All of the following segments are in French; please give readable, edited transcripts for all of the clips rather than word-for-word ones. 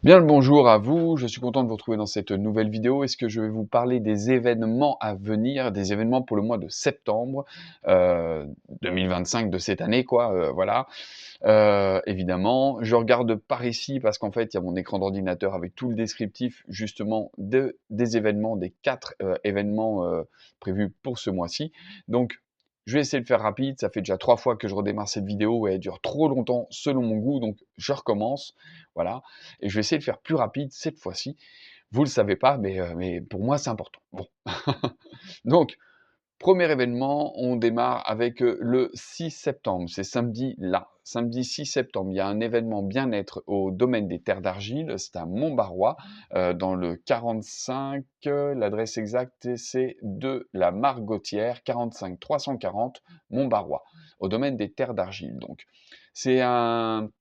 Bien le bonjour à vous, je suis content de vous retrouver dans cette nouvelle vidéo. Est-ce que je vais vous parler des événements à venir, des événements pour le mois de septembre 2025 de cette année quoi, voilà. Évidemment, je regarde par ici parce qu'en fait, il y a mon écran d'ordinateur avec tout le descriptif justement des événements, des 4 événements, prévus pour ce mois-ci. Donc je vais essayer de faire rapide, ça fait déjà 3 fois que je redémarre cette vidéo et elle dure trop longtemps selon mon goût, donc je recommence, voilà. Et je vais essayer de faire plus rapide cette fois-ci. Vous le savez pas, mais pour moi, c'est important. Bon. Donc, premier événement, on démarre avec, le 6 septembre, c'est samedi là. Samedi 6 septembre, il y a un événement bien-être au domaine des terres d'argile, c'est à Montbarrois, dans le 45, l'adresse exacte c'est de la Margotière, 45 340 Montbarrois, au domaine des terres d'argile donc. C'est un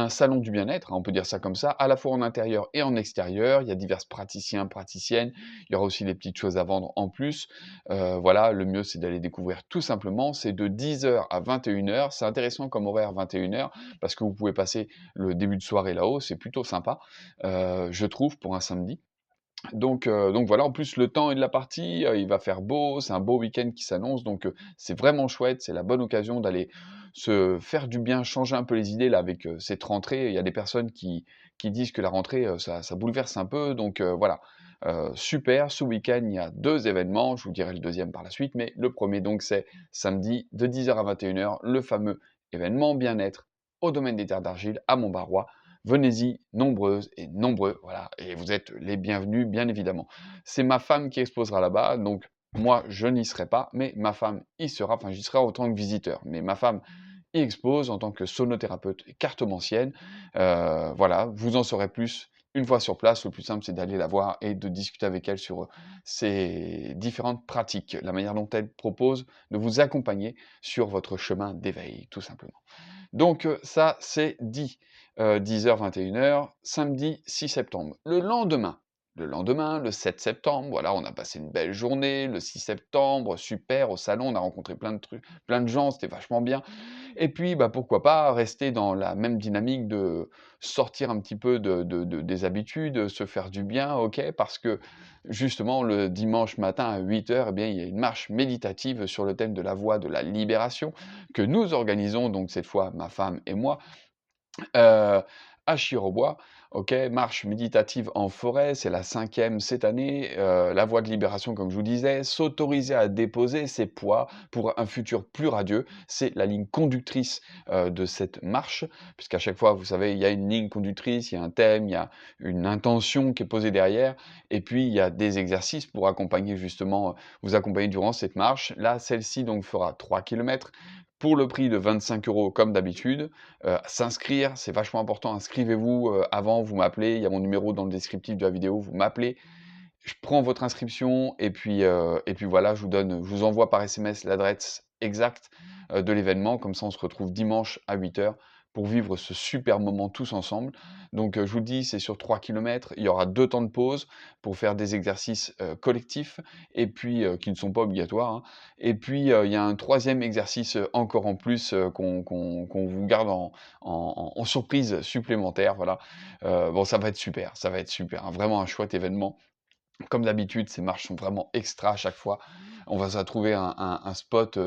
salon du bien-être, hein, on peut dire ça comme ça, à la fois en intérieur et en extérieur. Il y a divers praticiens, praticiennes. Il y aura aussi des petites choses à vendre en plus. Voilà, le mieux, c'est d'aller découvrir tout simplement. C'est de 10 h à 21 h. C'est intéressant comme horaire 21 h parce que vous pouvez passer le début de soirée là-haut. C'est plutôt sympa, je trouve, pour un samedi. Donc voilà, en plus le temps est de la partie, il va faire beau, c'est un beau week-end qui s'annonce, donc c'est vraiment chouette, c'est la bonne occasion d'aller se faire du bien, changer un peu les idées là avec, cette rentrée. Il y a des personnes qui disent que la rentrée, ça bouleverse un peu, donc voilà. Super, ce week-end, il y a 2 événements, je vous dirai le deuxième par la suite, mais le premier donc c'est samedi de 10 h à 21 h, le fameux événement bien-être au domaine des terres d'argile à Montbarrois. Venez-y, nombreuses et nombreux, voilà, et vous êtes les bienvenus, bien évidemment. C'est ma femme qui exposera là-bas, donc moi, je n'y serai pas, mais ma femme y sera, enfin, j'y serai en tant que visiteur. Mais ma femme y expose en tant que sonothérapeute et cartomancienne. Voilà, vous en saurez plus une fois sur place. Le plus simple, c'est d'aller la voir et de discuter avec elle sur ses différentes pratiques, la manière dont elle propose de vous accompagner sur votre chemin d'éveil, tout simplement. Donc ça, c'est dit, 10 h 21 h, samedi 6 septembre. Le lendemain, le 7 septembre, voilà, on a passé une belle journée, le 6 septembre, super, au salon, on a rencontré plein de trucs, plein de gens, c'était vachement bien. Et puis, bah, pourquoi pas rester dans la même dynamique de sortir un petit peu de des habitudes, se faire du bien, OK, parce que justement le dimanche matin à 8 h, eh bien, il y a une marche méditative sur le thème de la voie de la libération que nous organisons donc cette fois ma femme et moi, heu, à Chiraubois, OK. Marche méditative en forêt, c'est la 5e cette année, la voie de libération comme je vous disais, s'autoriser à déposer ses poids pour un futur plus radieux, c'est la ligne conductrice, de cette marche. Puisqu'à chaque fois, vous savez, il y a une ligne conductrice, il y a un thème, il y a une intention qui est posée derrière et puis il y a des exercices pour accompagner justement, vous accompagner durant cette marche. Là, celle-ci donc fera 3 kilomètres pour le prix de 25 € comme d'habitude. S'inscrire, c'est vachement important, inscrivez-vous, avant, vous m'appelez, il y a mon numéro dans le descriptif de la vidéo, vous m'appelez, je prends votre inscription et puis voilà, je vous envoie par SMS l'adresse exacte, de l'événement. Comme ça, on se retrouve dimanche à 8 h pour vivre ce super moment tous ensemble. Donc, je vous le dis, c'est sur 3 kilomètres. Il y aura 2 temps de pause pour faire des exercices, collectifs et puis, qui ne sont pas obligatoires, hein. Et puis, il y a un troisième exercice, encore en plus, qu'on vous garde en surprise supplémentaire, voilà. Bon, ça va être super, hein, vraiment un chouette événement. Comme d'habitude, ces marches sont vraiment extra à chaque fois. On va se trouver un spot,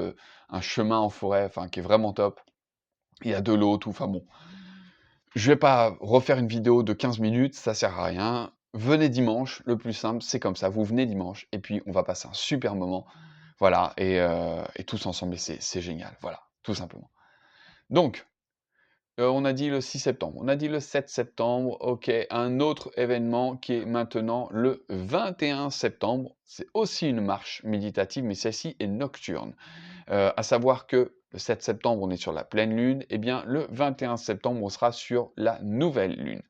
un chemin en forêt, enfin qui est vraiment top. Il y a de l'eau, tout, enfin bon. Je vais pas refaire une vidéo de 15 minutes, ça sert à rien. Venez dimanche, le plus simple, c'est comme ça, vous venez dimanche et puis on va passer un super moment, voilà et tous ensemble et c'est génial, voilà, tout simplement. Donc on a dit le 6 septembre, on a dit le 7 septembre, OK. Un autre événement qui est maintenant le 21 septembre, c'est aussi une marche méditative, mais celle-ci est nocturne. À savoir que le 7 septembre, on est sur la pleine lune, et bien le 21 septembre, on sera sur la nouvelle lune.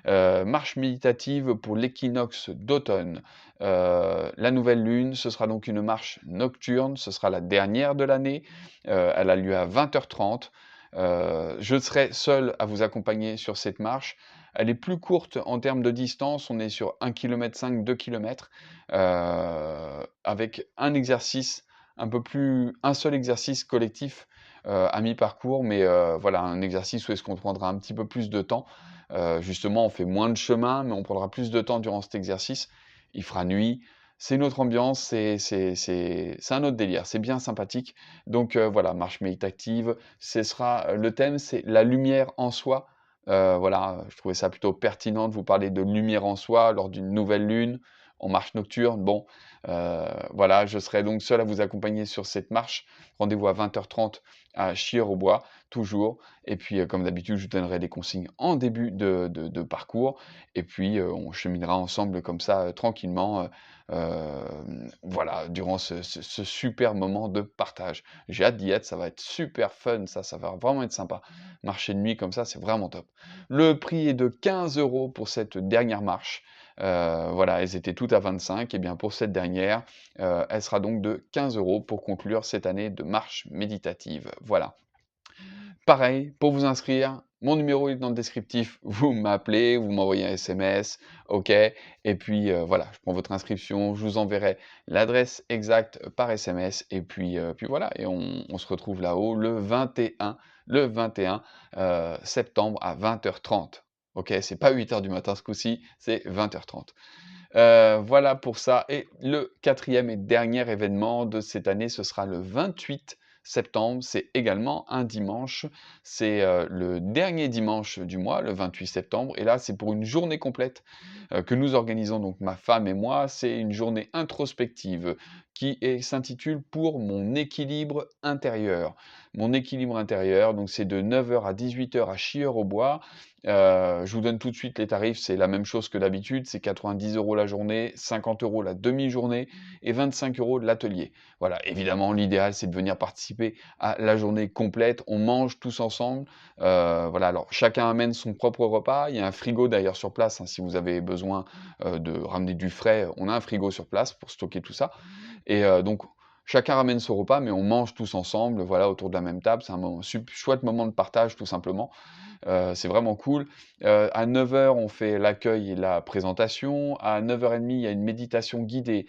Marche méditative pour l'équinoxe d'automne. La nouvelle lune, ce sera donc une marche nocturne, ce sera la dernière de l'année, elle a lieu à 20 h 30. Je serai seul à vous accompagner sur cette marche. Elle est plus courte en termes de distance, on est sur 1,5 km, 2 km, avec un seul exercice collectif, à mi-parcours, mais voilà, un exercice où est-ce qu'on prendra un petit peu plus de temps, Justement, on fait moins de chemin, mais on prendra plus de temps durant cet exercice. Il fera nuit, c'est une autre ambiance, c'est un autre délire, c'est bien sympathique. Donc voilà, marche méditative, ce sera le thème, c'est la lumière en soi. Voilà, je trouvais ça plutôt pertinent de vous parler de lumière en soi lors d'une nouvelle lune, en marche nocturne. Bon, voilà, je serai donc seul à vous accompagner sur cette marche. Rendez-vous à 20h30 à Chieur-au-Bois, toujours. Et puis, comme d'habitude, je vous donnerai des consignes en début de parcours. Et puis, on cheminera ensemble comme ça, tranquillement, voilà, durant ce super moment de partage. J'ai hâte d'y être, ça va être super fun, ça va vraiment être sympa. Marcher de nuit comme ça, c'est vraiment top. Le prix est de 15 € pour cette dernière marche. Voilà, elles étaient toutes à 25, et bien pour cette dernière, elle sera donc de 15 € pour conclure cette année de marche méditative. Voilà. Pareil, pour vous inscrire, mon numéro est dans le descriptif, vous m'appelez, vous m'envoyez un SMS, OK, et puis, voilà, je prends votre inscription, je vous enverrai l'adresse exacte par SMS, et puis, puis voilà, et on se retrouve là-haut le 21 septembre à 20h30. OK, c'est pas 8h du matin ce coup-ci, c'est 20h30. Voilà pour ça, et le quatrième et dernier événement de cette année, ce sera le 28 septembre. C'est également un dimanche. C'est, le dernier dimanche du mois, le 28 septembre, et là, c'est pour une journée complète, que nous organisons, donc ma femme et moi. C'est une journée introspective s'intitule «Pour mon équilibre intérieur». Mon équilibre intérieur, donc c'est de 9h à 18h à Chieur-au-Bois. Je vous donne tout de suite les tarifs, c'est la même chose que d'habitude, c'est 90 € la journée, 50 € la demi-journée et 25 € de l'atelier. Voilà, évidemment, l'idéal, c'est de venir participer à la journée complète. On mange tous ensemble. Voilà, alors chacun amène son propre repas. Il y a un frigo d'ailleurs sur place, hein, si vous avez besoin de ramener du frais, on a un frigo sur place pour stocker tout ça. Et donc, chacun ramène son repas, mais on mange tous ensemble, voilà, autour de la même table. C'est un chouette moment de partage, tout simplement. C'est vraiment cool. À 9h, on fait l'accueil et la présentation. À 9h30, il y a une méditation guidée,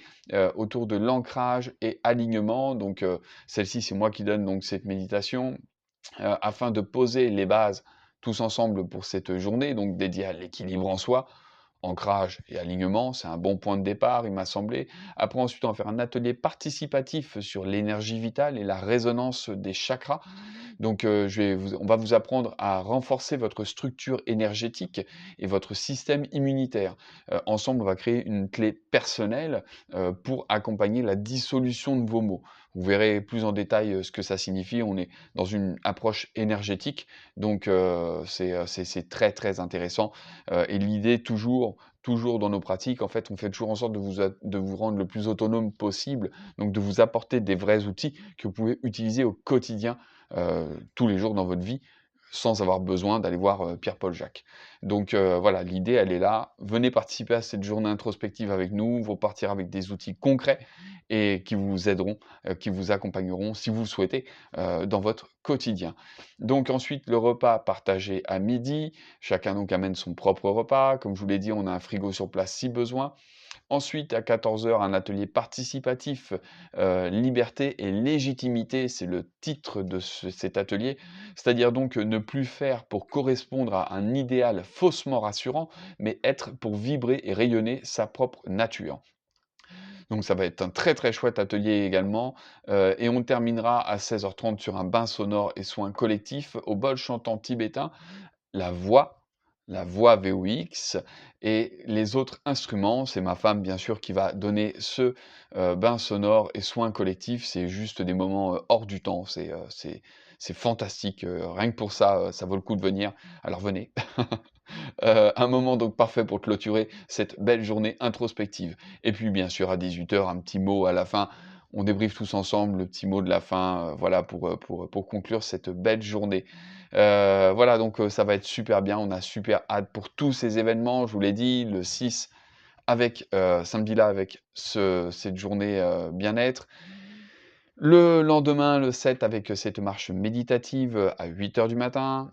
autour de l'ancrage et alignement. Donc, celle-ci, c'est moi qui donne donc cette méditation, afin de poser les bases tous ensemble pour cette journée, donc dédiée à l'équilibre en soi. Ancrage et alignement, c'est un bon point de départ, il m'a semblé. Après, ensuite, on va faire un atelier participatif sur l'énergie vitale et la résonance des chakras. Donc, on va vous apprendre à renforcer votre structure énergétique et votre système immunitaire. Ensemble, on va créer une clé personnelle, pour accompagner la dissolution de vos maux. Vous verrez plus en détail, ce que ça signifie. On est dans une approche énergétique, donc c'est très, très intéressant, et l'idée toujours dans nos pratiques, en fait, on fait toujours en sorte de vous rendre le plus autonome possible, donc de vous apporter des vrais outils que vous pouvez utiliser au quotidien, tous les jours dans votre vie, sans avoir besoin d'aller voir, Pierre-Paul Jacques. Donc voilà, l'idée elle est là. Venez participer à cette journée introspective avec nous, vous partir avec des outils concrets et qui vous aideront, qui vous accompagneront si vous le souhaitez, dans votre quotidien. Donc ensuite, le repas partagé à midi. Chacun donc amène son propre repas. Comme je vous l'ai dit, on a un frigo sur place si besoin. Ensuite, à 14h, un atelier participatif, liberté et légitimité, c'est le titre de cet atelier. C'est-à-dire donc ne plus faire pour correspondre à un idéal faussement rassurant, mais être pour vibrer et rayonner sa propre nature. Donc ça va être un très très chouette atelier également, et on terminera à 16h30 sur un bain sonore et soins collectifs au bol chantant tibétain, la voix, la voix VOX, et les autres instruments. C'est ma femme bien sûr qui va donner ce, bain sonore et soins collectifs. C'est juste des moments, hors du temps. C'est fantastique, rien que pour ça, ça vaut le coup de venir. Alors venez. Un moment donc parfait pour clôturer cette belle journée introspective. Et puis bien sûr à 18h, un petit mot à la fin. On débriefe tous ensemble, le petit mot de la fin, voilà pour conclure cette belle journée. Voilà donc, ça va être super bien, on a super hâte pour tous ces événements. Je vous l'ai dit, le 6 avec, samedi-là avec cette journée, bien-être. Le lendemain, le 7 avec, cette marche méditative, à 8h du matin.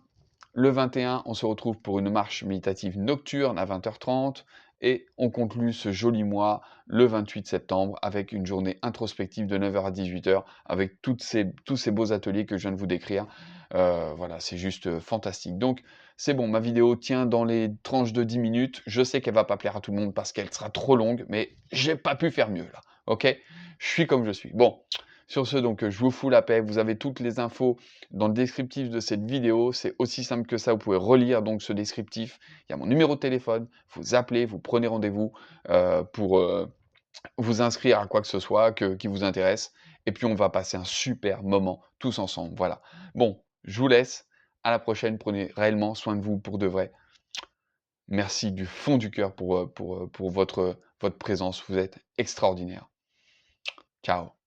Le 21, on se retrouve pour une marche méditative nocturne à 20h30, et on conclut ce joli mois le 28 septembre avec une journée introspective de 9h à 18h avec tous ces beaux ateliers que je viens de vous décrire. Voilà, c'est juste, fantastique. Donc c'est bon, ma vidéo tient dans les tranches de 10 minutes, je sais qu'elle va pas plaire à tout le monde parce qu'elle sera trop longue, mais j'ai pas pu faire mieux là, OK? Je suis comme je suis. Bon, sur ce donc, je vous fous la paix, vous avez toutes les infos dans le descriptif de cette vidéo, c'est aussi simple que ça, vous pouvez relire donc ce descriptif. Il y a mon numéro de téléphone, vous appelez, vous prenez rendez-vous, pour, vous inscrire à quoi que ce soit qui vous intéresse et puis on va passer un super moment tous ensemble, voilà. Bon, je vous laisse, à la prochaine, prenez réellement soin de vous pour de vrai. Merci du fond du cœur pour votre présence, vous êtes extraordinaire. Ciao.